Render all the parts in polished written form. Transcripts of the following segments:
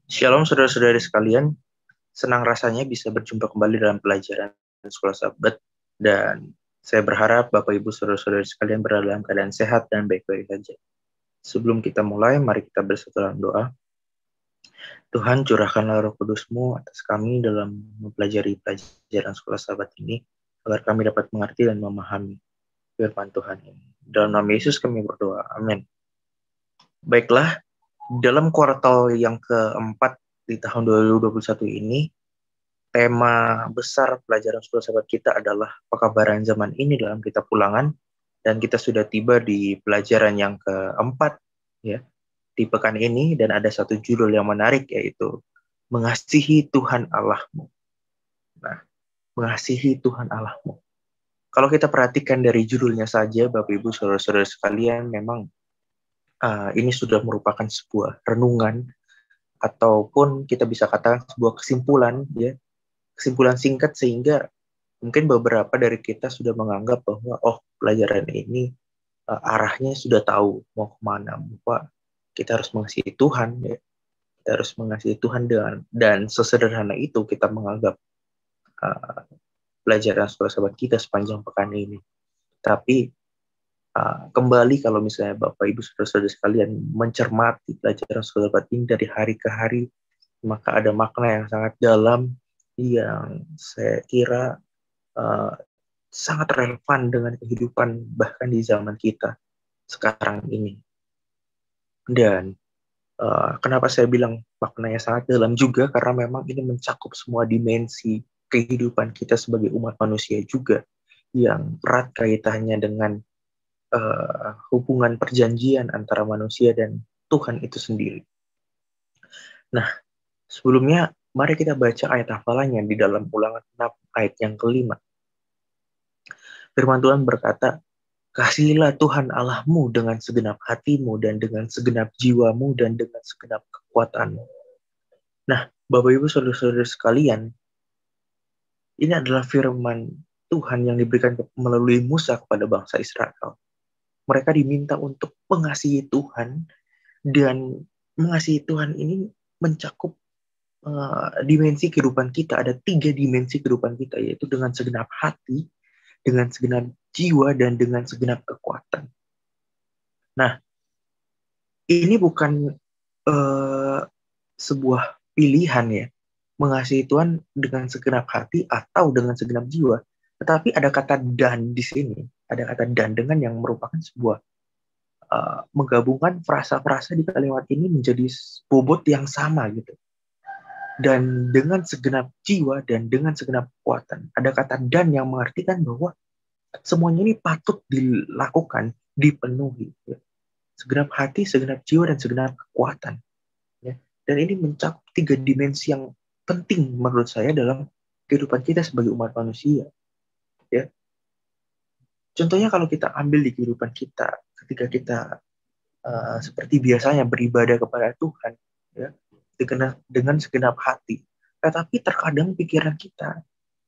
Shalom saudara-saudari sekalian, senang rasanya bisa berjumpa kembali dalam pelajaran Sekolah Sabat, dan saya berharap Bapak Ibu saudara-saudari sekalian berada dalam keadaan sehat dan baik-baik saja. Sebelum kita mulai, mari kita bersatu dalam doa. Tuhan, curahkanlah Roh Kudus-Mu atas kami dalam mempelajari pelajaran Sekolah Sabat ini, agar kami dapat mengerti dan memahami firman Tuhan ini. Dalam nama Yesus kami berdoa, amin. Baiklah, dalam kuartal yang keempat di tahun 2021 ini, tema besar pelajaran Sekolah Sahabat kita adalah pekabaran zaman ini dalam kitab Ulangan, dan kita sudah tiba di pelajaran yang keempat ya di pekan ini, dan ada satu judul yang menarik, yaitu mengasihi Tuhan Allahmu. Nah, mengasihi Tuhan Allahmu. Kalau kita perhatikan dari judulnya saja, Bapak Ibu saudara-saudara sekalian, memang ini sudah merupakan sebuah renungan, ataupun kita bisa katakan sebuah kesimpulan, ya, kesimpulan singkat, sehingga mungkin beberapa dari kita sudah menganggap bahwa pelajaran ini arahnya sudah tahu mau kemana, bahwa kita harus mengasihi Tuhan, ya. Kita harus mengasihi Tuhan, dan sesederhana itu kita menganggap pelajaran Sekolah Sahabat kita sepanjang pekan ini. Tapi kembali, kalau misalnya Bapak Ibu saudara-saudara sekalian mencermati pelajaran Sekolah Sahabat ini dari hari ke hari, maka ada makna yang sangat dalam yang saya kira sangat relevan dengan kehidupan bahkan di zaman kita sekarang ini. Dan kenapa saya bilang maknanya sangat dalam juga, karena memang ini mencakup semua dimensi kehidupan kita sebagai umat manusia juga, yang erat kaitannya dengan hubungan perjanjian antara manusia dan Tuhan itu sendiri. Nah, sebelumnya mari kita baca ayat hafalannya di dalam Ulangan 6 ayat yang kelima. Firman Tuhan berkata, "Kasihilah Tuhan Allahmu dengan segenap hatimu dan dengan segenap jiwamu dan dengan segenap kekuatanmu." Nah, Bapak Ibu saudara-saudara sekalian, ini adalah firman Tuhan yang diberikan melalui Musa kepada bangsa Israel. Mereka diminta untuk mengasihi Tuhan, dan mengasihi Tuhan ini mencakup dimensi kehidupan kita. Ada 3 dimensi kehidupan kita, yaitu dengan segenap hati, dengan segenap jiwa, dan dengan segenap kekuatan. Nah, ini bukan sebuah pilihan, ya, mengasihi Tuhan dengan segenap hati atau dengan segenap jiwa, tetapi ada kata dan di sini, ada kata dan dengan yang merupakan sebuah menggabungkan frasa-frasa di kalimat ini menjadi bobot yang sama gitu. Dan dengan segenap jiwa dan dengan segenap kekuatan. Ada kata dan yang mengartikan bahwa semuanya ini patut dilakukan, dipenuhi. Ya. Segenap hati, segenap jiwa, dan segenap kekuatan. Ya. Dan ini mencakup 3 dimensi yang penting menurut saya dalam kehidupan kita sebagai umat manusia. Ya. Contohnya kalau kita ambil di kehidupan kita, ketika kita seperti biasanya beribadah kepada Tuhan, ya, dengan segenap hati. Tetapi terkadang pikiran kita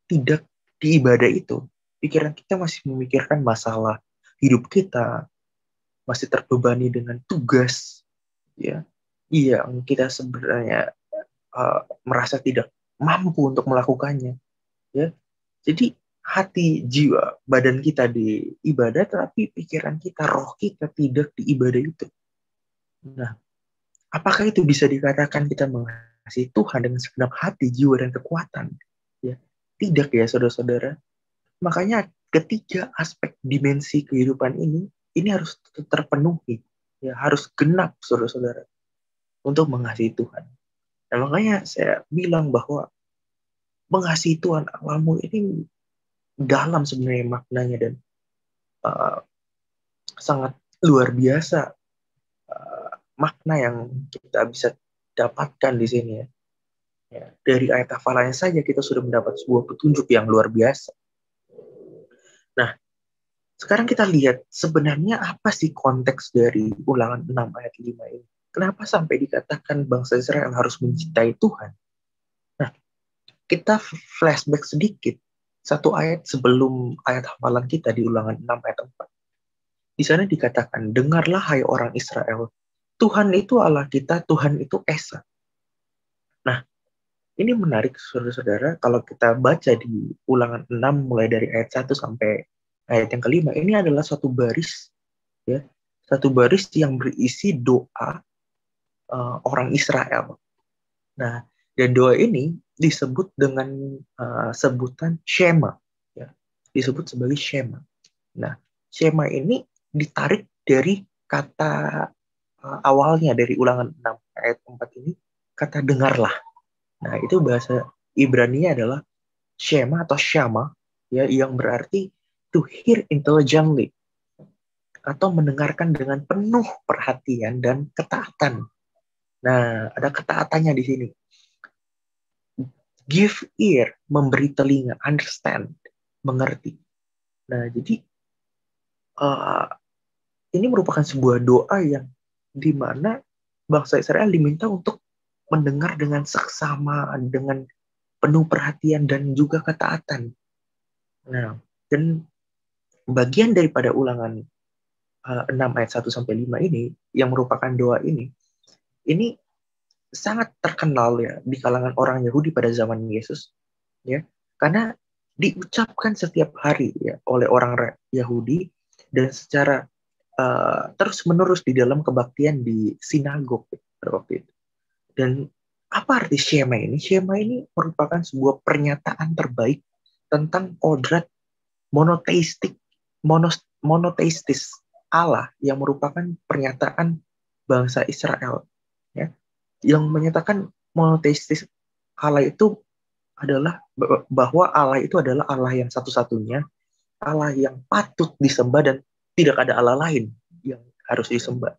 tidak di ibadah itu. Pikiran kita masih memikirkan masalah hidup kita, masih terbebani dengan tugas, ya, yang kita sebenarnya merasa tidak mampu untuk melakukannya, ya. Jadi hati, jiwa, badan kita di ibadah, tapi pikiran kita, roh kita tidak di ibadah itu. Nah, apakah itu bisa dikatakan kita mengasihi Tuhan dengan segenap hati, jiwa, dan kekuatan? Ya, tidak, ya saudara-saudara. Makanya ketiga aspek dimensi kehidupan ini harus terpenuhi, ya, harus genap, saudara-saudara, untuk mengasihi Tuhan. Nah, makanya saya bilang bahwa mengasihi Tuhan Allahmu ini dalam sebenarnya maknanya, dan sangat luar biasa makna yang kita bisa dapatkan di sini, ya. Ya, dari ayat hafalannya saja kita sudah mendapat sebuah petunjuk yang luar biasa. Nah, sekarang kita lihat sebenarnya apa sih konteks dari Ulangan 6 ayat 5 ini. Kenapa sampai dikatakan bangsa Israel harus mencintai Tuhan? Nah, kita flashback sedikit. Satu ayat sebelum ayat hafalan kita di Ulangan 6 ayat 4. Di sana dikatakan, "Dengarlah hai orang Israel, Tuhan itu Allah kita, Tuhan itu Esa." Nah, ini menarik saudara-saudara, kalau kita baca di Ulangan 6 mulai dari ayat 1 sampai ayat yang kelima, ini adalah satu baris, ya, satu baris yang berisi doa orang Israel. Nah, dan doa ini disebut dengan sebutan Shema, ya, disebut sebagai Shema. Nah, Shema ini ditarik dari kata awalnya dari Ulangan 6 ayat 4 ini, kata dengarlah. Nah, itu bahasa Ibrani adalah Shema atau Shama, ya, yang berarti to hear intelligently, atau mendengarkan dengan penuh perhatian dan ketaatan. Nah, ada ketaatannya di sini. Give ear, memberi telinga, understand, mengerti. Nah, jadi uh, ini merupakan sebuah doa yang dimana bangsa Israel diminta untuk mendengar dengan seksama, dengan penuh perhatian dan juga ketaatan. Nah, dan bagian daripada Ulangan 6 ayat 1 sampai 5 ini yang merupakan doa ini sangat terkenal ya di kalangan orang Yahudi pada zaman Yesus, ya. Karena diucapkan setiap hari ya oleh orang Yahudi dan secara terus-menerus di dalam kebaktian di sinagog pada waktu itu. Dan apa arti Shema ini? Shema ini merupakan sebuah pernyataan terbaik tentang kodrat monoteistik, monoteistis Allah yang merupakan pernyataan bangsa Israel, ya, yang menyatakan monoteistis Allah itu adalah bahwa Allah itu adalah Allah yang satu-satunya, Allah yang patut disembah dan tidak ada Allah lain yang harus disembah.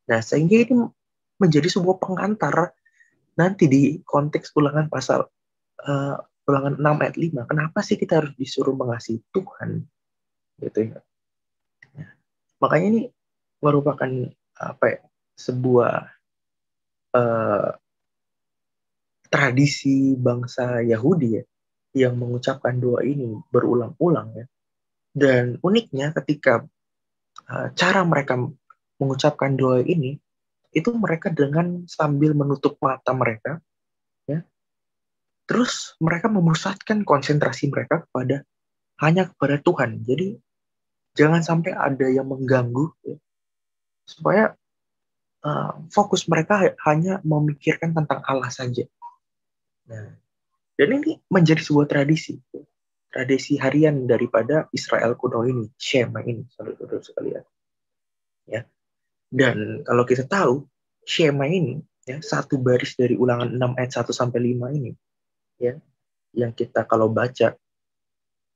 Nah, sehingga ini menjadi sebuah pengantar nanti di konteks ulangan pasal ulangan 6 ayat 5. Kenapa sih kita harus disuruh mengasihi Tuhan? Gitu ya. Nah, makanya ini merupakan apa ya, sebuah tradisi bangsa Yahudi ya, yang mengucapkan doa ini berulang-ulang ya. Dan uniknya ketika cara mereka mengucapkan doa ini, itu mereka dengan sambil menutup mata mereka, ya. Terus mereka memusatkan konsentrasi mereka hanya kepada Tuhan. Jadi jangan sampai ada yang mengganggu, ya, supaya fokus mereka hanya memikirkan tentang Allah saja. Nah, dan ini menjadi sebuah tradisi harian daripada Israel kuno ini, Shema ini, saudara-saudara sekalian. Ya. Dan kalau kita tahu, Shema ini, ya, satu baris dari Ulangan 6 ayat 1 sampai 5 ini, ya, yang kita kalau baca,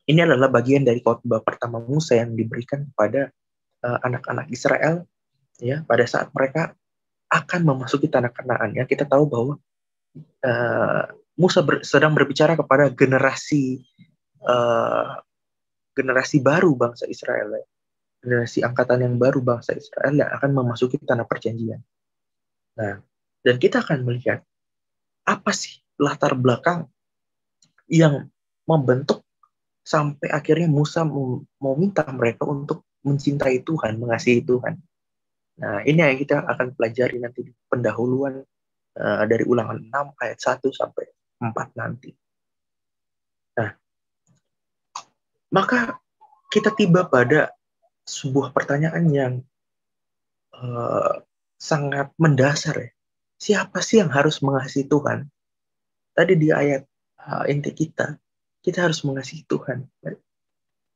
ini adalah bagian dari khotbah pertama Musa yang diberikan kepada anak-anak Israel, ya, pada saat mereka akan memasuki tanah Kanaan. Ya, kita tahu bahwa Musa sedang berbicara kepada generasi baru bangsa Israel, ya. Generasi angkatan yang baru bangsa Israel yang akan memasuki tanah perjanjian. Nah, dan kita akan melihat apa sih latar belakang yang membentuk sampai akhirnya Musa mau minta mereka untuk mencintai Tuhan, mengasihi Tuhan. Nah, ini yang kita akan pelajari nanti di pendahuluan dari Ulangan 6 ayat 1 sampai 4 nanti. Nah, maka kita tiba pada sebuah pertanyaan yang sangat mendasar ya. Siapa sih yang harus mengasihi Tuhan? Tadi di ayat inti kita harus mengasihi Tuhan.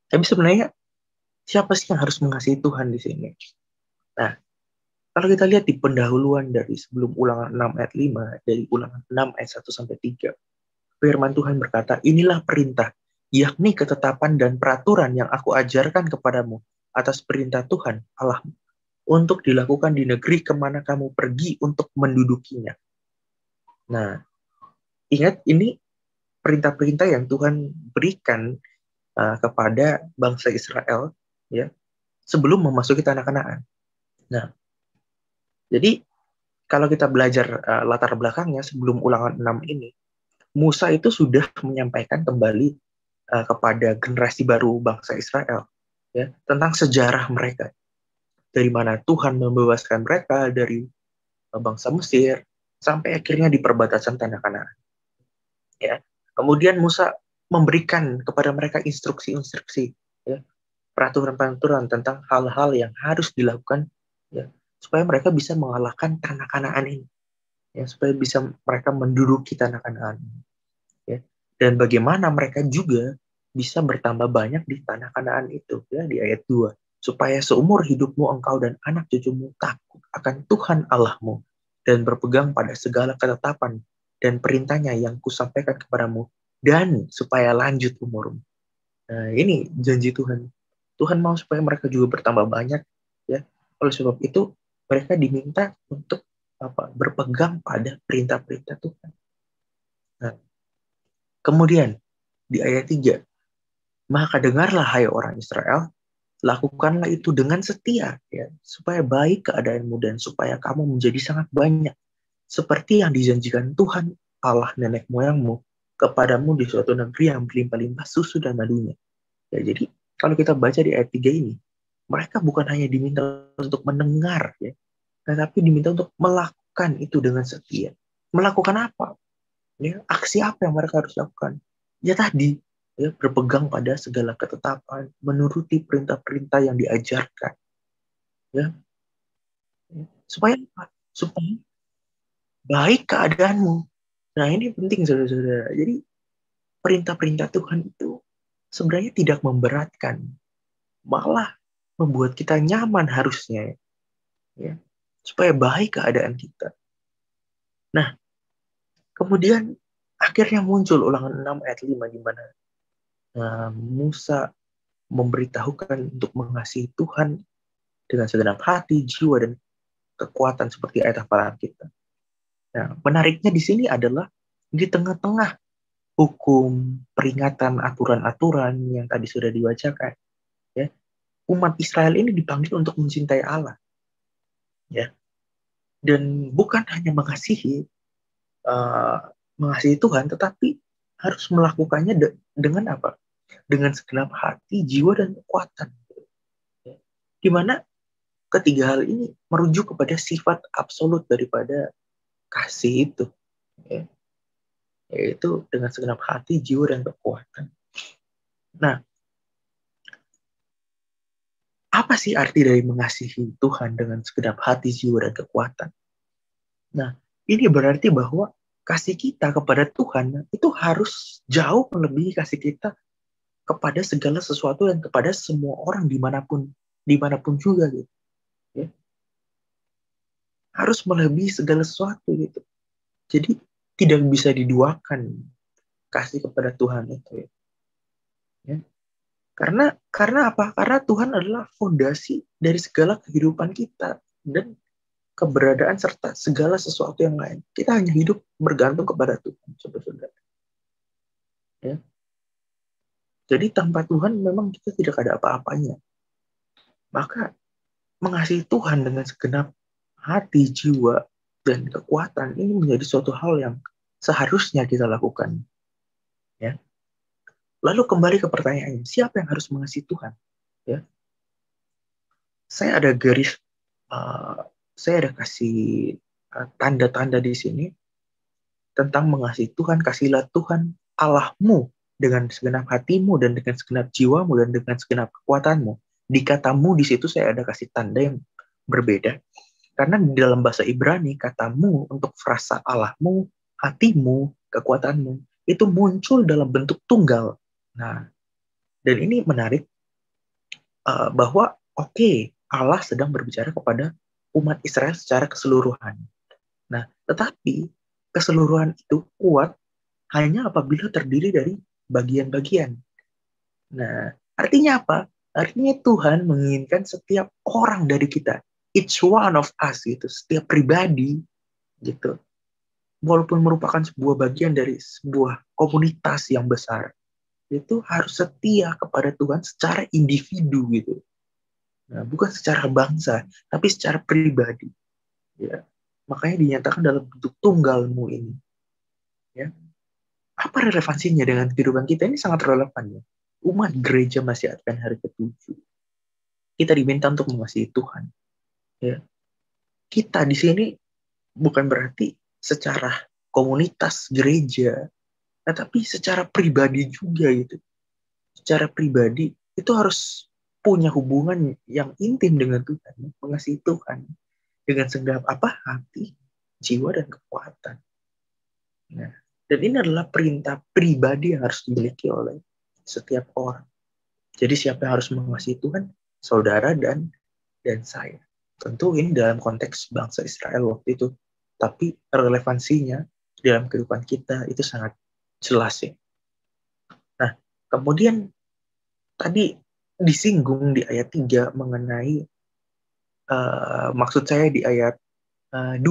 Tapi sebenarnya siapa sih yang harus mengasihi Tuhan di sini? Nah, kalau kita lihat di pendahuluan dari sebelum Ulangan 6 ayat 5, dari Ulangan 6 ayat 1 sampai 3, firman Tuhan berkata, inilah perintah, yakni ketetapan dan peraturan yang aku ajarkan kepadamu atas perintah Tuhan Allahmu, untuk dilakukan di negeri kemana kamu pergi untuk mendudukinya. Nah, ingat ini perintah-perintah yang Tuhan berikan kepada bangsa Israel, ya, sebelum memasuki tanah Kanaan. Nah, jadi kalau kita belajar latar belakangnya sebelum Ulangan 6 ini, Musa itu sudah menyampaikan kembali kepada generasi baru bangsa Israel, ya, tentang sejarah mereka, dari mana Tuhan membebaskan mereka dari bangsa Mesir, sampai akhirnya di perbatasan tanah Kanaan. Ya. Kemudian Musa memberikan kepada mereka instruksi-instruksi, ya, peraturan-peraturan tentang hal-hal yang harus dilakukan, ya, supaya mereka bisa mengalahkan tanah Kanaan ini, ya, supaya bisa mereka menduduki tanah Kanaan, ya. Dan bagaimana mereka juga bisa bertambah banyak di tanah Kanaan itu, ya, di ayat 2, supaya seumur hidupmu engkau dan anak cucumu takut akan Tuhan Allahmu dan berpegang pada segala ketetapan dan perintahnya yang kusampaikan kepadamu, dan supaya lanjut umurmu. Nah, ini janji Tuhan. Tuhan mau supaya mereka juga bertambah banyak, ya. Oleh sebab itu mereka diminta untuk berpegang pada perintah-perintah Tuhan. Nah, kemudian di ayat 3, maka dengarlah hai orang Israel, lakukanlah itu dengan setia, ya, supaya baik keadaanmu dan supaya kamu menjadi sangat banyak, seperti yang dijanjikan Tuhan Allah nenek moyangmu kepadamu di suatu negeri yang berlimpah-limpah susu dan madunya. Ya, jadi kalau kita baca di ayat 3 ini, mereka bukan hanya diminta untuk mendengar, ya, tetapi diminta untuk melakukan itu dengan setia. Melakukan apa? Ya, aksi apa yang mereka harus lakukan? Ya tadi, ya, berpegang pada segala ketetapan, menuruti perintah-perintah yang diajarkan, ya, supaya supaya baik keadaanmu. Nah, ini penting, saudara-saudara. Jadi perintah-perintah Tuhan itu sebenarnya tidak memberatkan, malah membuat kita nyaman harusnya, ya, supaya baik keadaan kita. Nah, kemudian akhirnya muncul Ulangan 6 ayat 5 di mana Musa memberitahukan untuk mengasihi Tuhan dengan segenap hati, jiwa, dan kekuatan seperti ayat hafalan kita. Nah, menariknya di sini adalah di tengah-tengah hukum, peringatan, aturan-aturan yang tadi sudah dibacakan, ya, umat Israel ini dipanggil untuk mencintai Allah, ya, dan bukan hanya mengasihi Tuhan, tetapi harus melakukannya dengan apa? Dengan segenap hati, jiwa, dan kekuatan. Ya. Di mana ketiga hal ini merujuk kepada sifat absolut daripada kasih itu, ya, yaitu dengan segenap hati, jiwa, dan kekuatan. Nah, apa sih arti dari mengasihi Tuhan dengan segenap hati, jiwa, dan kekuatan? Nah, ini berarti bahwa kasih kita kepada Tuhan itu harus jauh melebihi kasih kita kepada segala sesuatu dan kepada semua orang dimanapun juga, gitu. Ya. Harus melebihi segala sesuatu, gitu. Jadi tidak bisa diduakan kasih kepada Tuhan itu, ya. Ya. Karena apa? Karena Tuhan adalah fondasi dari segala kehidupan kita dan keberadaan serta segala sesuatu yang lain. Kita hanya hidup bergantung kepada Tuhan, saudara-saudara. Ya. Jadi tanpa Tuhan memang kita tidak ada apa-apanya. Maka mengasihi Tuhan dengan segenap hati, jiwa, dan kekuatan ini menjadi suatu hal yang seharusnya kita lakukan. Ya. Lalu kembali ke pertanyaannya, siapa yang harus mengasihi Tuhan? Ya. Saya ada saya ada kasih tanda-tanda di sini tentang mengasihi Tuhan. Kasihilah Tuhan Allahmu dengan segenap hatimu dan dengan segenap jiwamu dan dengan segenap kekuatanmu. Di katamu di situ saya ada kasih tanda yang berbeda. Karena di dalam bahasa Ibrani katamu untuk frasa Allahmu, hatimu, kekuatanmu itu muncul dalam bentuk tunggal. Nah, dan ini menarik bahwa Allah sedang berbicara kepada umat Israel secara keseluruhan. Nah, tetapi keseluruhan itu kuat hanya apabila terdiri dari bagian-bagian. Nah, artinya apa? Artinya Tuhan menginginkan setiap orang dari kita, each one of us, gitu, setiap pribadi, gitu, walaupun merupakan sebuah bagian dari sebuah komunitas yang besar, itu harus setia kepada Tuhan secara individu, gitu. Nah, bukan secara bangsa, tapi secara pribadi. Ya. Makanya dinyatakan dalam bentuk tunggalmu ini. Ya. Apa relevansinya dengan kehidupan kita? Ini sangat relevan, ya. Umat gereja masih akan hari ke-7. Kita diminta untuk mengasihi Tuhan. Ya. Kita di sini bukan berarti secara komunitas gereja, tetapi secara pribadi juga gitu. Secara pribadi itu harus punya hubungan yang intim dengan Tuhan, mengasihi Tuhan dengan segenap apa hati, jiwa dan kekuatan. Nah, dan ini adalah perintah pribadi yang harus dimiliki oleh setiap orang. Jadi siapa yang harus mengasihi Tuhan? Saudara dan saya. Tentu ini dalam konteks bangsa Israel waktu itu. Tapi relevansinya dalam kehidupan kita itu sangat jelas ya. Nah, kemudian tadi disinggung di ayat 3 mengenai maksud saya di ayat 2,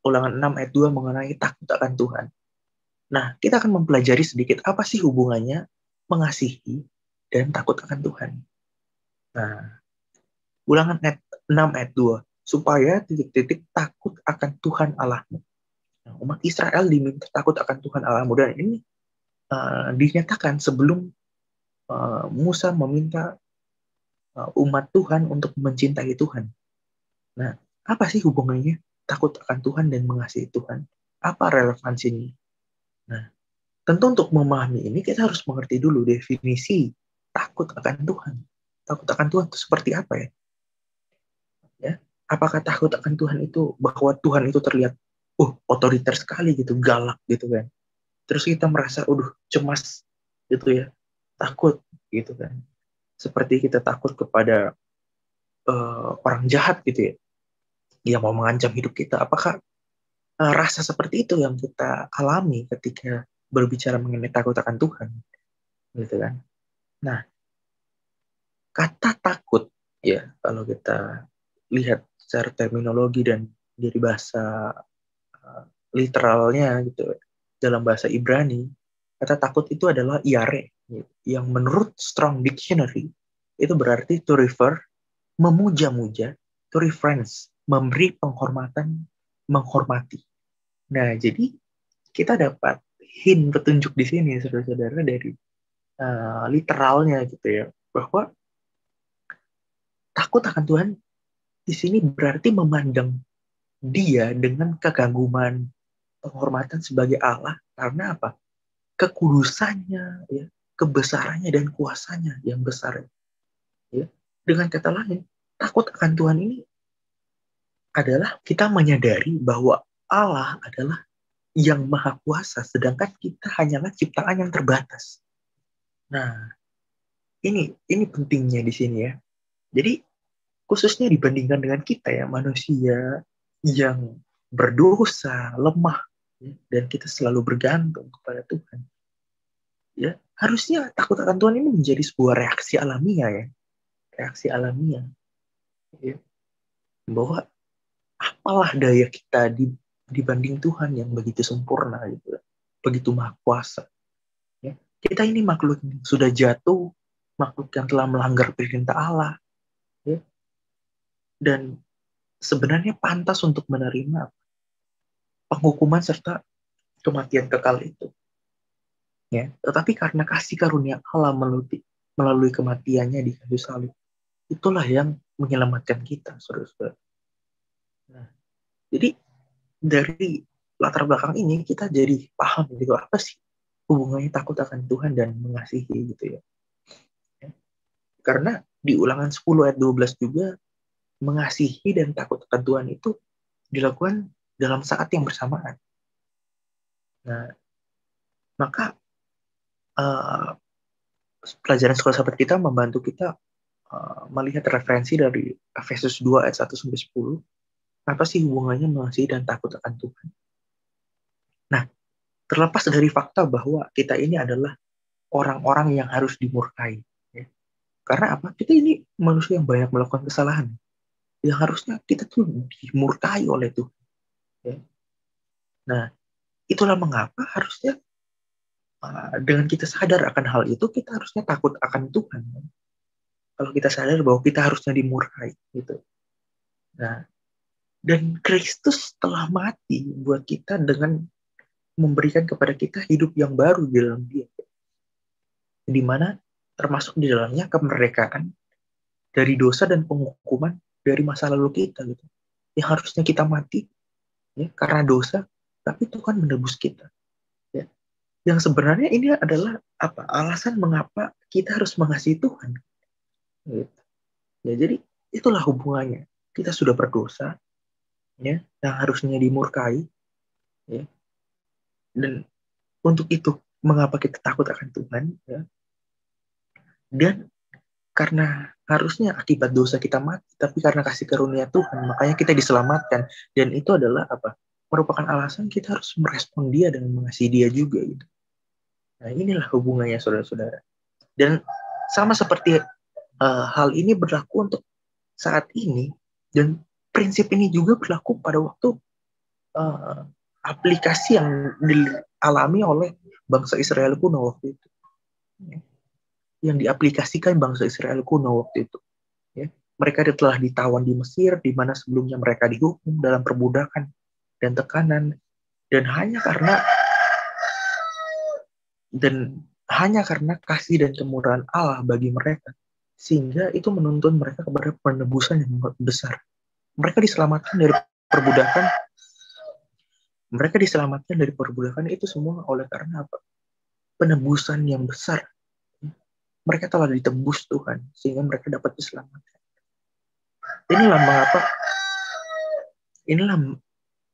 Ulangan 6 ayat 2 mengenai takut akan Tuhan. Nah, kita akan mempelajari sedikit apa sih hubungannya mengasihi dan takut akan Tuhan. Nah, Ulangan 6 ayat 2, supaya titik-titik takut akan Tuhan Allahmu. Nah, umat Israel diminta takut akan Tuhan Allahmu, dan ini dinyatakan sebelum Musa meminta umat Tuhan untuk mencintai Tuhan. Nah, apa sih hubungannya takut akan Tuhan dan mengasihi Tuhan? Apa relevansinya? Nah, tentu untuk memahami ini kita harus mengerti dulu definisi takut akan Tuhan. Takut akan Tuhan itu seperti apa ya? Ya, apakah takut akan Tuhan itu bahwa Tuhan itu terlihat otoriter sekali gitu, galak gitu kan? Terus kita merasa cemas gitu ya, takut gitu kan? Seperti kita takut kepada orang jahat gitu ya, yang mau mengancam hidup kita. Apakah rasa seperti itu yang kita alami ketika berbicara mengenai takut akan Tuhan, gitu kan? Nah, kata takut ya, kalau kita lihat secara terminologi dan dari bahasa literalnya gitu, dalam bahasa Ibrani, kata takut itu adalah iare, yang menurut Strong Dictionary itu berarti to refer, memuja-muja, to reference, memberi penghormatan, menghormati. Nah, jadi kita dapat hint petunjuk di sini, saudara-saudara, dari literalnya gitu ya, bahwa takut akan Tuhan di sini berarti memandang Dia dengan kekaguman, penghormatan sebagai Allah, karena apa? Kekudusannya, ya, kebesarannya dan kuasanya yang besar. Ya. Dengan kata lain, takut akan Tuhan ini adalah kita menyadari bahwa Allah adalah yang maha kuasa, sedangkan kita hanyalah ciptaan yang terbatas. Nah, ini pentingnya di sini ya. Jadi khususnya dibandingkan dengan kita ya, manusia yang berdosa, lemah, ya, dan kita selalu bergantung kepada Tuhan. Ya, harusnya takut akan Tuhan ini menjadi sebuah reaksi alamiah ya. Reaksi alamiah. Ya. Bahwa apalah daya kita dibanding Tuhan yang begitu sempurna gitu. Begitu maha kuasa. Ya. Kita ini makhluk yang sudah jatuh, makhluk yang telah melanggar perintah Allah. Ya. Dan sebenarnya pantas untuk menerima penghukuman serta kematian kekal itu. Ya, tetapi karena kasih karunia Allah melalui kematiannya di kayu salib, itulah yang menyelamatkan kita, saudara-saudara. Nah, jadi dari latar belakang ini kita jadi paham gitu, apa sih hubungannya takut akan Tuhan dan mengasihi gitu ya. Karena di Ulangan 10 ayat 12 juga, mengasihi dan takut akan Tuhan itu dilakukan dalam saat yang bersamaan. Nah, maka pelajaran sekolah sahabat kita membantu kita melihat referensi dari Efesus 2 ayat 1 sampai 10. Apa sih hubungannya mengasihi dan takut akan Tuhan? Nah, terlepas dari fakta bahwa kita ini adalah orang-orang yang harus dimurkai. Ya. Karena apa? Kita ini manusia yang banyak melakukan kesalahan. Yang harusnya kita tuh dimurkai oleh Tuhan. Ya. Nah, itulah mengapa harusnya dengan kita sadar akan hal itu, kita harusnya takut akan Tuhan. Kalau kita sadar bahwa kita harusnya dimurkai. Gitu. Nah, dan Kristus telah mati buat kita dengan memberikan kepada kita hidup yang baru di dalam Dia. Di mana termasuk di dalamnya kemerdekaan dari dosa dan penghukuman dari masa lalu kita gitu. Yang harusnya kita mati, ya, karena dosa, tapi Tuhan menebus kita. Ya. Yang sebenarnya ini adalah apa? Alasan mengapa kita harus mengasihi Tuhan. Gitu. Ya, jadi itulah hubungannya. Kita sudah berdosa, ya, yang harusnya dimurkai, ya. Dan untuk itu, mengapa kita takut akan Tuhan? Ya. Dan karena harusnya akibat dosa kita mati, tapi karena kasih karunia Tuhan, makanya kita diselamatkan. Dan itu adalah apa? Merupakan alasan kita harus merespon Dia dengan mengasihi Dia juga. Gitu. Nah, inilah hubungannya, saudara-saudara. Dan sama seperti hal ini berlaku untuk saat ini, dan prinsip ini juga berlaku pada waktu aplikasi yang dialami oleh bangsa Israel kuno waktu itu. Yang diaplikasikan bangsa Israel kuno waktu itu. Ya. Mereka telah ditawan di Mesir, di mana sebelumnya mereka dihukum dalam perbudakan dan tekanan, dan hanya karena kasih dan kemurahan Allah bagi mereka, sehingga itu menuntun mereka kepada penebusan yang besar. Mereka diselamatkan dari perbudakan. Mereka diselamatkan dari perbudakan itu semua oleh karena apa? Penebusan yang besar. Mereka telah ditebus Tuhan, sehingga mereka dapat diselamatkan. Inilah mengapa inilah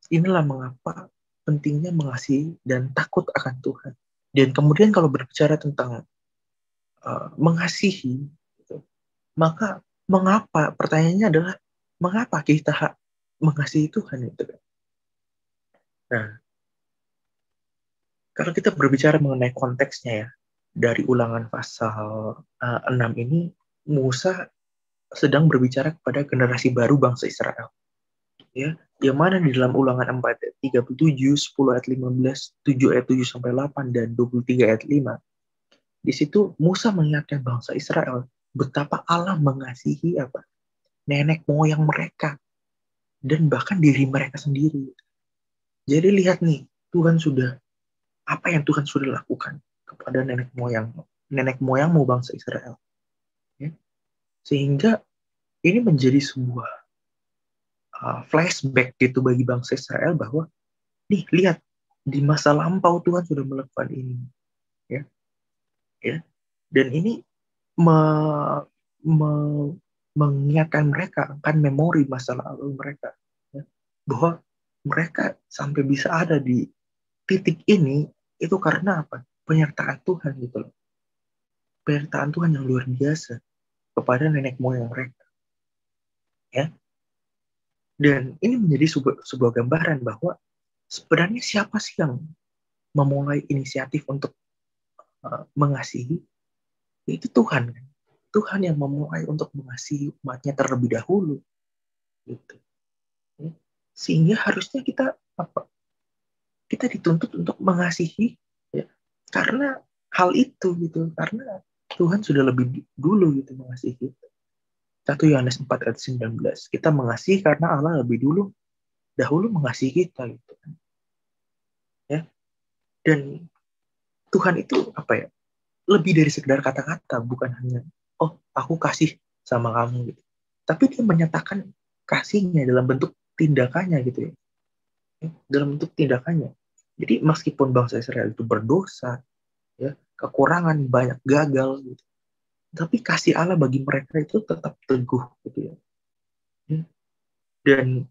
inilah mengapa pentingnya mengasihi dan takut akan Tuhan. Dan kemudian kalau berbicara tentang mengasihi, gitu, maka mengapa? Pertanyaannya adalah mengapa kita mengasihi Tuhan itu? Nah, kalau kita berbicara mengenai konteksnya ya, dari Ulangan pasal 6 ini, Musa sedang berbicara kepada generasi baru bangsa Israel. Ya, yang mana di dalam Ulangan 4 ayat 37, 10 ayat 15, 7 ayat 7 sampai 8 dan 23 ayat 5. Di situ Musa mengingatkan bangsa Israel betapa Allah mengasihi apa? Nenek moyang mereka dan bahkan diri mereka sendiri. Jadi lihat nih, apa yang Tuhan sudah lakukan kepada nenek moyangmu bangsa Israel. Ya. Sehingga ini menjadi sebuah flashback gitu bagi bangsa Israel bahwa nih lihat di masa lampau Tuhan sudah melakukan ini, ya, ya. Dan ini me, me, mengingatkan mereka akan memori masa lalu mereka, ya. Bahwa mereka sampai bisa ada di titik ini itu karena apa? Penyertaan Tuhan gitu loh. Penyertaan Tuhan yang luar biasa kepada nenek moyang mereka, ya. Dan ini menjadi sebuah gambaran bahwa sebenarnya siapa sih yang memulai inisiatif untuk mengasihi? Itu Tuhan kan. Tuhan yang memulai untuk mengasihi umatnya terlebih dahulu gitu. Sehingga harusnya kita dituntut untuk mengasihi, ya, karena hal itu gitu, karena Tuhan sudah lebih dulu gitu mengasihi kita. 1 Yohanes 4 ayat 19, kita mengasihi karena Allah lebih dahulu mengasihi kita gitu kan. Ya. Dan Tuhan itu apa ya? Lebih dari sekedar kata-kata, bukan hanya oh aku kasih sama kamu gitu. Tapi dia menyatakan kasihnya dalam bentuk tindakannya gitu ya. Dalam bentuk tindakannya. Jadi meskipun bangsa Israel itu berdosa, ya, kekurangan, banyak gagal gitu. Tapi kasih Allah bagi mereka itu tetap teguh gitu ya. Dan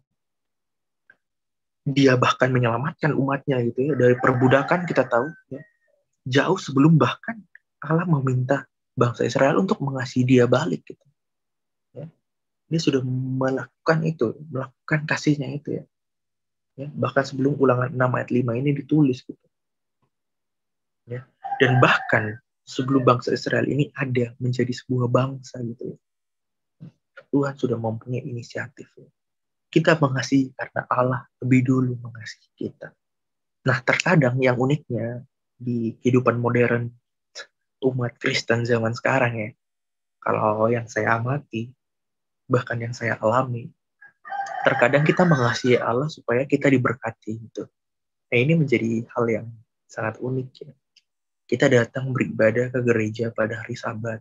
dia bahkan menyelamatkan umatnya gitu ya dari perbudakan, kita tahu ya. Jauh sebelum bahkan Allah meminta bangsa Israel untuk mengasihi dia balik gitu. Ya. Dia sudah melakukan kasihnya itu ya. Ya, bahkan sebelum Ulangan 6 ayat 5 ini ditulis gitu. Ya. Dan bahkan sebelum bangsa Israel ini ada menjadi sebuah bangsa gitu ya. Tuhan sudah mempunyai inisiatif. Ya. Kita mengasihi karena Allah lebih dulu mengasihi kita. Nah, terkadang yang uniknya di kehidupan modern umat Kristen zaman sekarang ya, kalau yang saya amati, bahkan yang saya alami, terkadang kita mengasihi Allah supaya kita diberkati gitu. Nah, ini menjadi hal yang sangat unik ya. Kita datang beribadah ke gereja pada hari Sabat.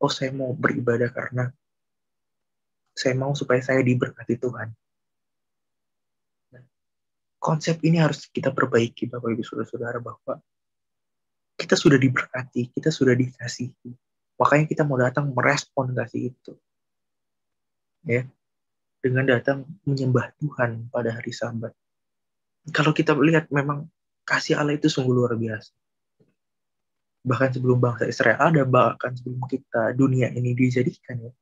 Oh, saya mau beribadah karena saya mau supaya saya diberkati Tuhan. konsep ini harus kita perbaiki, Bapak Ibu Saudara-saudara, bahwa kita sudah diberkati, kita sudah dikasihi. Makanya kita mau datang merespon kasih itu. Ya, dengan datang menyembah Tuhan pada hari Sabat. Kalau kita lihat memang kasih Allah itu sungguh luar biasa. Bahkan sebelum bangsa Israel ada, bahkan sebelum kita dunia ini dijadikan, ya,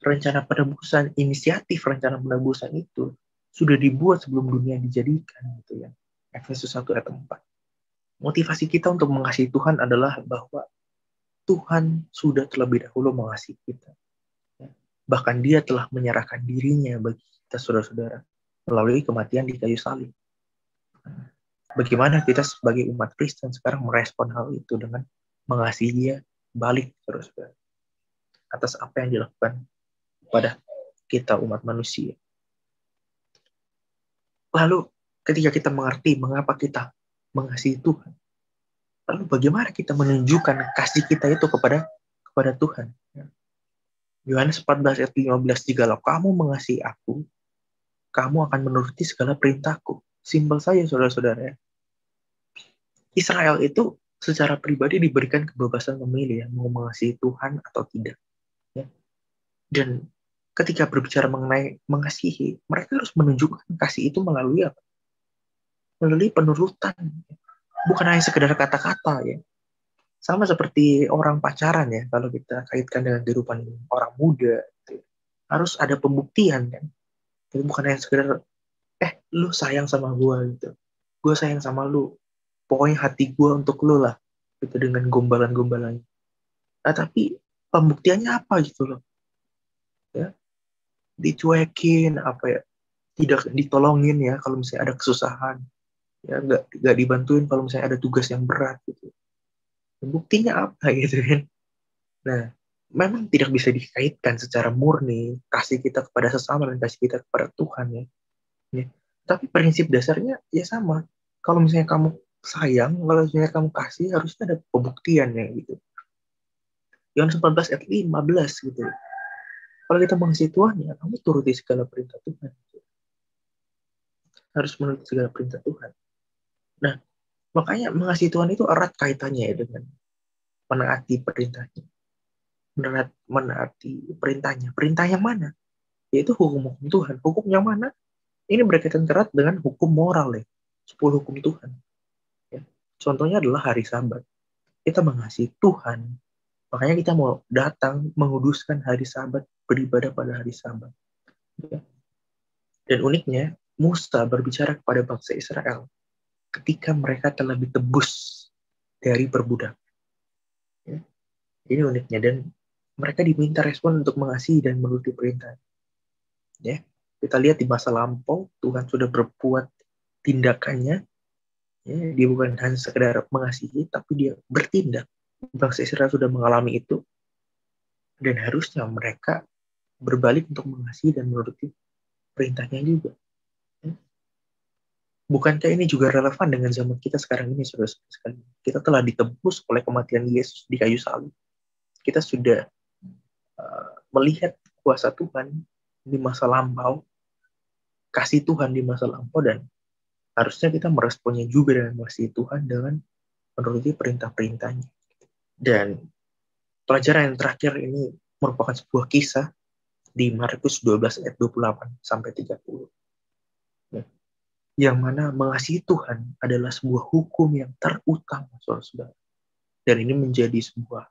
rencana penebusan, inisiatif rencana penebusan itu sudah dibuat sebelum dunia dijadikan, gitu ya. Efesus 1 ayat 4. Motivasi kita untuk mengasihi Tuhan adalah bahwa Tuhan sudah terlebih dahulu mengasihi kita. Bahkan Dia telah menyerahkan dirinya bagi kita, saudara-saudara, melalui kematian di kayu salib. Bagaimana kita sebagai umat Kristen sekarang merespon hal itu dengan mengasihi Dia balik, saudara-saudara, atas apa yang dilakukan kepada kita umat manusia. Lalu ketika kita mengerti mengapa kita mengasihi Tuhan, lalu bagaimana kita menunjukkan kasih kita itu kepada Tuhan? Yohanes 14 ayat 15, jikalau kamu mengasihi aku, kamu akan menuruti segala perintahku. Simpel saja, saudara-saudara. Israel itu secara pribadi diberikan kebebasan memilih, ya, mau mengasihi Tuhan atau tidak. Ya. Dan ketika berbicara mengenai mengasihi, mereka harus menunjukkan kasih itu melalui apa? Melalui penurutan. Bukan hanya sekedar kata-kata, ya. Sama seperti orang pacaran, ya, kalau kita kaitkan dengan kehidupan orang muda, gitu. Harus ada pembuktian, kan. Jadi bukan hanya sekedar lu sayang sama gue, gitu. Gue sayang sama lu. Pokoknya hati gue untuk lu lah. Gitu, dengan gombalan-gombalan. Nah, tapi pembuktiannya apa gitu loh. Ya. Dicuekin, apa ya. Tidak ditolongin, ya, kalau misalnya ada kesusahan. Ya, nggak dibantuin kalau misalnya ada tugas yang berat, gitu. Buktinya apa gitu kan. Nah, memang tidak bisa dikaitkan secara murni kasih kita kepada sesama dan kasih kita kepada Tuhan, ya. Ya. Tapi prinsip dasarnya ya sama. Kalau misalnya kamu sayang, kalau misalnya kamu kasih, harusnya ada pembuktian, ya, gitu. Yohanes 14 ayat 15 gitu. Kalau kita mengasihi Tuhan, ya kamu turuti segala perintah Tuhan. Harus menuruti segala perintah Tuhan. Nah, makanya mengasihi Tuhan itu erat kaitannya, ya, dengan menaati perintahnya. Menaati perintahnya. Perintah yang mana? Yaitu hukum-hukum Tuhan. Hukum yang mana? Ini berkaitan erat dengan hukum moral, ya. 10 hukum Tuhan. Ya. Contohnya adalah hari Sabat. Kita mengasihi Tuhan, makanya kita mau datang menguduskan hari Sabat, beribadah pada hari Sabat. Ya. Dan uniknya, Musa berbicara kepada bangsa Israel ketika mereka telah ditebus dari perbudakan. Ya. Ini uniknya, dan mereka diminta respon untuk mengasihi dan menuruti perintah. Ya. Kita lihat di masa lampau, Tuhan sudah berbuat tindakannya. Ya, dia bukan hanya sekedar mengasihi, tapi dia bertindak. Bangsa Israel sudah mengalami itu, dan harusnya mereka berbalik untuk mengasihi dan menuruti perintahnya juga. Bukankah ini juga relevan dengan zaman kita sekarang ini, saudara-saudara sekalian? Kita telah ditebus oleh kematian Yesus di kayu salib. Kita sudah melihat kuasa Tuhan di masa lampau, kasih Tuhan di masa lampau, dan harusnya kita meresponnya juga dengan mengasihi Tuhan dengan menuruti perintah-perintahnya. Dan pelajaran yang terakhir ini merupakan sebuah kisah di Markus 12 ayat 28 sampai 30. Ya. Yang mana mengasihi Tuhan adalah sebuah hukum yang terutama, saudara-saudara. Dan ini menjadi sebuah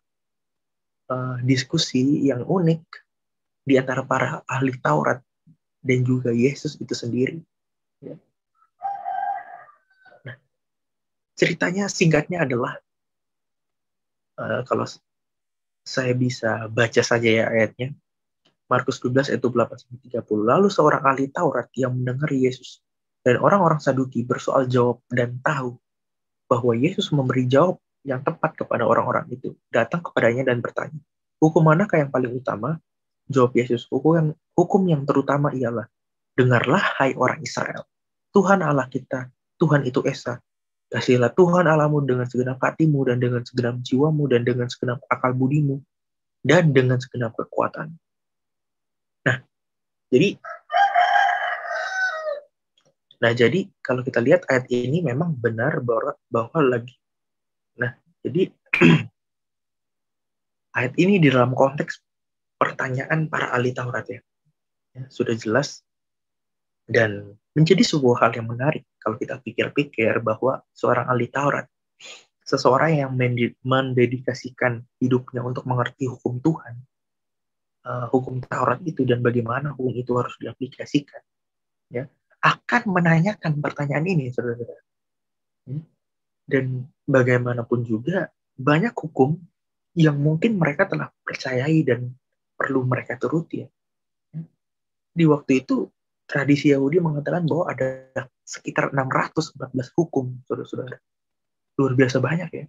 diskusi yang unik di antara para ahli Taurat dan juga Yesus itu sendiri. Ya. Nah, ceritanya singkatnya adalah, kalau saya bisa baca saja ya ayatnya, Markus 12 ayat 28-30. Lalu seorang ahli Taurat yang mendengar Yesus dan orang-orang Saduki bersoal jawab dan tahu bahwa Yesus memberi jawab yang tepat kepada orang-orang itu, datang kepadanya dan bertanya, hukum manakah yang paling utama? Jawab Yesus, hukum yang terutama ialah, dengarlah hai orang Israel, Tuhan Allah kita, Tuhan itu Esa. Kasihilah Tuhan Allahmu dengan segenap hatimu dan dengan segenap jiwamu dan dengan segenap akal budimu dan dengan segenap kekuatan. Nah, jadi Nah, jadi kalau kita lihat ayat ini memang benar bahwa lagi. Nah, jadi ayat ini di dalam konteks pertanyaan para ahli Taurat ya, sudah jelas dan menjadi sebuah hal yang menarik kalau kita pikir-pikir bahwa seorang ahli Taurat, seseorang yang mendedikasikan hidupnya untuk mengerti hukum Tuhan, hukum Taurat itu dan bagaimana hukum itu harus diaplikasikan, ya, akan menanyakan pertanyaan ini, saudara-saudara. Dan bagaimanapun juga banyak hukum yang mungkin mereka telah percayai dan perlu mereka turuti. Ya. Di waktu itu tradisi Yahudi mengatakan bahwa ada sekitar 614 hukum, saudara-saudara. Luar biasa banyak ya.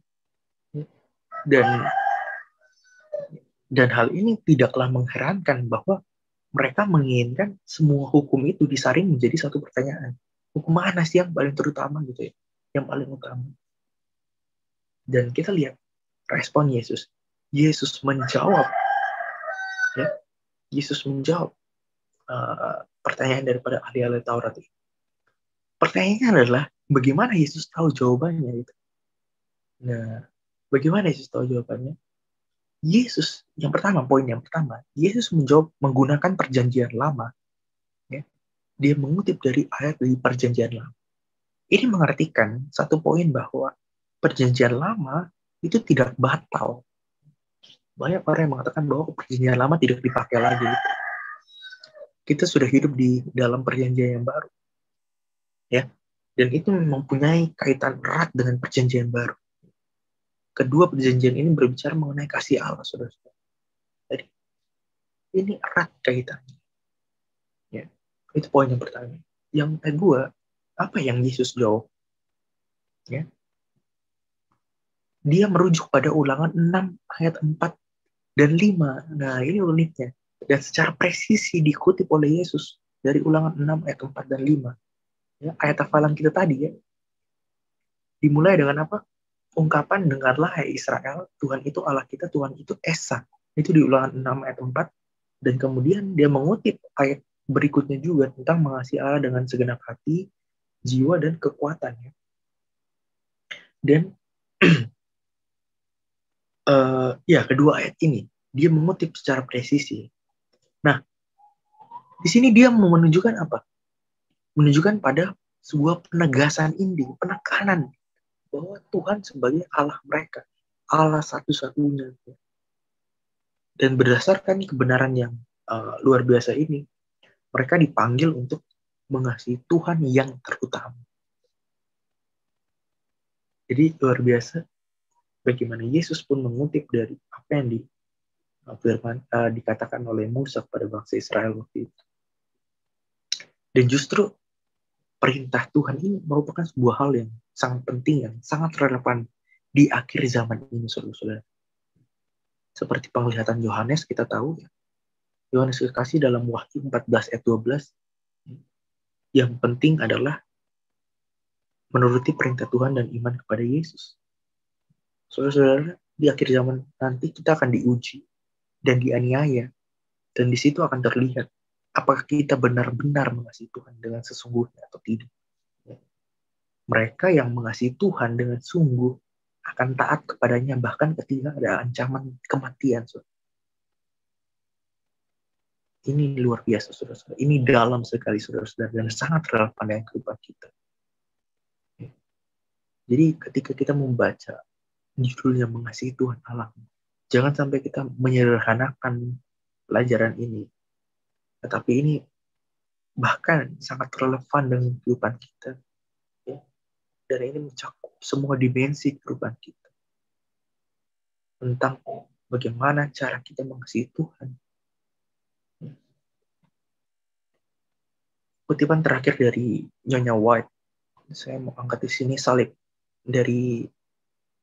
Dan hal ini tidaklah mengherankan bahwa mereka menginginkan semua hukum itu disaring menjadi satu pertanyaan. Hukum mana sih yang paling terutama gitu ya? Yang paling utama. Dan kita lihat respon Yesus. Yesus menjawab. Ya, Yesus menjawab pertanyaan daripada ahli-ahli Taurat itu. Pertanyaannya adalah bagaimana Yesus tahu jawabannya itu. Nah, bagaimana Yesus tahu jawabannya? Yesus, poin yang pertama, Yesus menjawab menggunakan perjanjian lama. Ya. Dia mengutip dari ayat dari perjanjian lama. Ini mengartikan satu poin bahwa perjanjian lama itu tidak batal. Banyak orang yang mengatakan bahwa perjanjian lama tidak dipakai lagi. Kita sudah hidup di dalam perjanjian yang baru. Ya. Dan itu mempunyai kaitan erat dengan perjanjian baru. Kedua perjanjian ini berbicara mengenai kasih Allah, saudara-saudara. Jadi, ini erat kaitannya. Ya. Itu poin yang pertama. Yang kedua, apa yang Yesus jawab? Ya. Dia merujuk pada Ulangan 6 ayat 4 dan 5. Nah, ini uniknya. Dan secara presisi dikutip oleh Yesus dari Ulangan 6 ayat 4 dan 5. Ya, ayat hafalan kita tadi ya. Dimulai dengan apa? Ungkapan, dengarlah hai Israel, Tuhan itu Allah kita, Tuhan itu Esa. Itu di Ulangan 6 ayat 4. Dan kemudian dia mengutip ayat berikutnya juga tentang mengasihi Allah dengan segenap hati, jiwa, dan kekuatannya. Dan kedua ayat ini dia mengutip secara presisi. Nah, di sini dia menunjukkan apa? Menunjukkan pada sebuah penegasan penekanan bahwa Tuhan sebagai Allah mereka, Allah satu-satunya. Dan berdasarkan kebenaran yang luar biasa ini, mereka dipanggil untuk mengasihi Tuhan yang terutama. Jadi luar biasa bagaimana Yesus pun mengutip dari apa yang dikatakan oleh Musa kepada bangsa Israel waktu itu. Dan justru perintah Tuhan ini merupakan sebuah hal yang sangat penting, yang sangat relevan di akhir zaman ini, saudara-saudara. Seperti penglihatan Yohanes, kita tahu ya, Yohanes Kekasih dalam Wahyu 14 ayat 12, yang penting adalah menuruti perintah Tuhan dan iman kepada Yesus. Saudara-saudara, di akhir zaman nanti kita akan diuji dan dianiaya, dan di situ akan terlihat apakah kita benar-benar mengasihi Tuhan dengan sesungguhnya atau tidak. Mereka yang mengasihi Tuhan dengan sungguh akan taat kepadanya bahkan ketika ada ancaman kematian. Ini luar biasa, saudara-saudara. Ini dalam sekali, saudara-saudara, dan sangat relevan dengan kehidupan kita. Jadi ketika kita membaca judulnya mengasihi Tuhan Allah, jangan sampai kita menyederhanakan pelajaran ini. Tetapi ini bahkan sangat relevan dengan kehidupan kita. Ya. Dan ini mencakup semua dimensi kehidupan kita. Tentang bagaimana cara kita mengasihi Tuhan. Kutipan terakhir dari Nyonya White, saya mau angkat di sini salib dari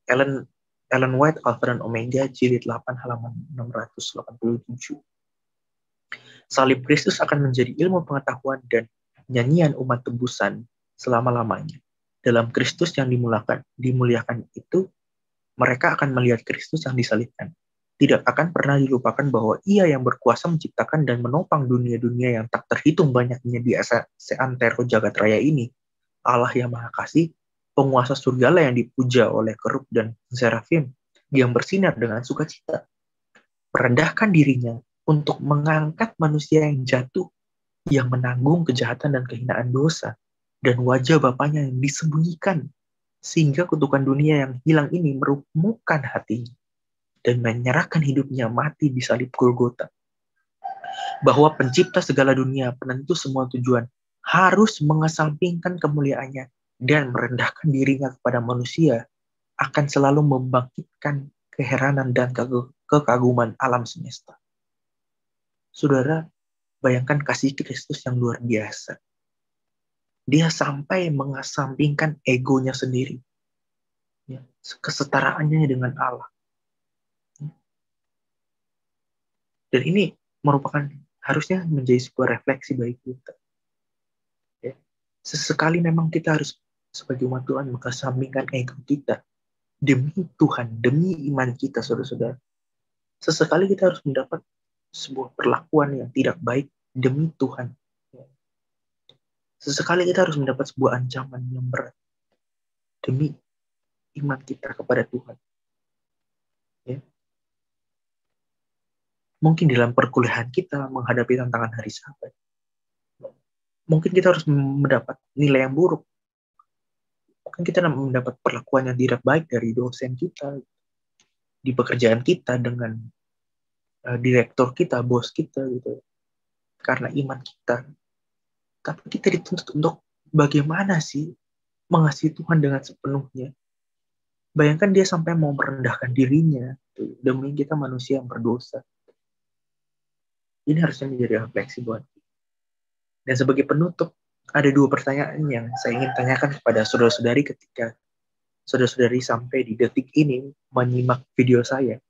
Ellen White, Alpha dan Omega, jilid 8 halaman 687. Salib Kristus akan menjadi ilmu pengetahuan dan nyanyian umat tebusan selama-lamanya. Dalam Kristus yang dimuliakan itu, mereka akan melihat Kristus yang disalibkan. Tidak akan pernah dilupakan bahwa Ia yang berkuasa menciptakan dan menopang dunia-dunia yang tak terhitung banyaknya di seantero jagat raya ini Allah yang Maha Kasih, penguasa surgalah yang dipuja oleh kerub dan serafim yang bersinar dengan sukacita, merendahkan dirinya untuk mengangkat manusia yang jatuh, yang menanggung kejahatan dan kehinaan dosa, dan wajah Bapaknya yang disembunyikan, sehingga kutukan dunia yang hilang ini merumukkan hatinya, dan menyerahkan hidupnya mati di salib Golgota. Bahwa pencipta segala dunia, penentu semua tujuan, harus mengesampingkan kemuliaannya dan merendahkan dirinya kepada manusia, akan selalu membangkitkan keheranan dan kekaguman alam semesta. Saudara, bayangkan kasih Kristus yang luar biasa. Dia sampai mengesampingkan egonya sendiri, ya, kesetaraannya dengan Allah. Dan ini merupakan harusnya menjadi sebuah refleksi bagi kita. Ya. Sesekali memang kita harus sebagai umat Tuhan mengesampingkan ego kita demi Tuhan, demi iman kita, saudara-saudara. Sesekali kita harus mendapat sebuah perlakuan yang tidak baik demi Tuhan. Sesekali kita harus mendapat sebuah ancaman yang berat demi iman kita kepada Tuhan. Ya. Mungkin dalam perkuliahan kita menghadapi tantangan hari Sabat, mungkin kita harus mendapat nilai yang buruk. Mungkin kita mendapat perlakuan yang tidak baik dari dosen kita, di pekerjaan kita, dengan direktur kita, bos kita, gitu, karena iman kita. Tapi kita dituntut untuk bagaimana sih mengasihi Tuhan dengan sepenuhnya. Bayangkan dia sampai mau merendahkan dirinya demi kita manusia yang berdosa. Ini harusnya menjadi refleksi buat kita. Dan sebagai penutup, ada dua pertanyaan yang saya ingin tanyakan kepada saudara-saudari ketika saudara-saudari sampai di detik ini menyimak video saya.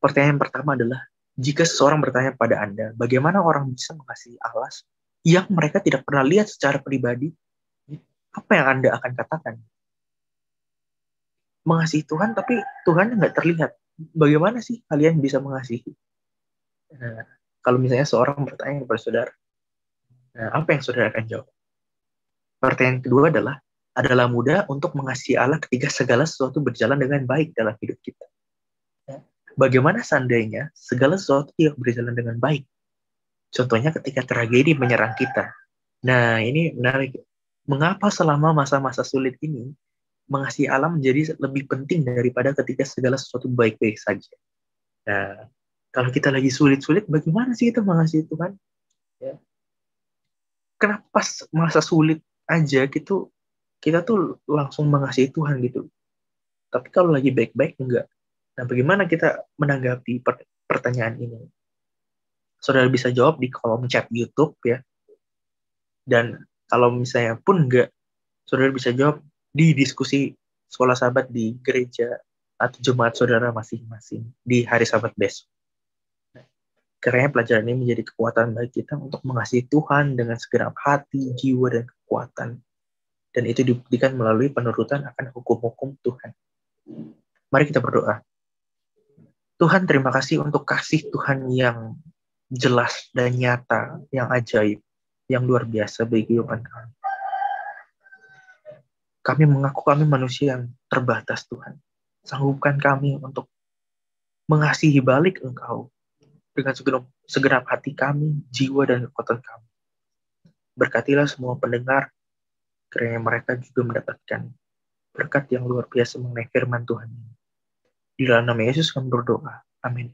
Pertanyaan pertama adalah, jika seseorang bertanya pada Anda, bagaimana orang bisa mengasihi Allah yang mereka tidak pernah lihat secara pribadi, apa yang Anda akan katakan? Mengasihi Tuhan, tapi Tuhan nggak terlihat. Bagaimana sih kalian bisa mengasihi? Nah, kalau misalnya seorang bertanya kepada saudara, nah, apa yang saudara akan jawab? Pertanyaan kedua adalah mudah untuk mengasihi Allah ketika segala sesuatu berjalan dengan baik dalam hidup kita. Bagaimana seandainya segala sesuatu tidak berjalan dengan baik? Contohnya ketika tragedi menyerang kita. Nah, ini menarik. Mengapa selama masa-masa sulit ini mengasihi Allah menjadi lebih penting daripada ketika segala sesuatu baik-baik saja? Nah, kalau kita lagi sulit-sulit, bagaimana sih kita mengasihi Tuhan? Ya. Kenapa pas masa sulit aja gitu, kita tuh langsung mengasihi Tuhan gitu? Tapi kalau lagi baik-baik, enggak. Nah, bagaimana kita menanggapi pertanyaan ini? Saudara bisa jawab di kolom chat YouTube ya. Dan kalau misalnya pun enggak, saudara bisa jawab di diskusi sekolah sahabat di gereja atau jemaat saudara masing-masing di hari Sabat besok. Kiranya pelajaran ini menjadi kekuatan bagi kita untuk mengasihi Tuhan dengan segenap hati, jiwa, dan kekuatan. Dan itu dibuktikan melalui penurutan akan hukum-hukum Tuhan. Mari kita berdoa. Tuhan, terima kasih untuk kasih Tuhan yang jelas dan nyata, yang ajaib, yang luar biasa bagi kehidupan kami. Kami mengaku kami manusia yang terbatas, Tuhan. Sanggupkan kami untuk mengasihi balik Engkau dengan segenap hati kami, jiwa, dan kekuatan kami. Berkatilah semua pendengar, kiranya mereka juga mendapatkan berkat yang luar biasa mengenai firman Tuhan. Di dalam nama Yesus kami berdoa. Amin.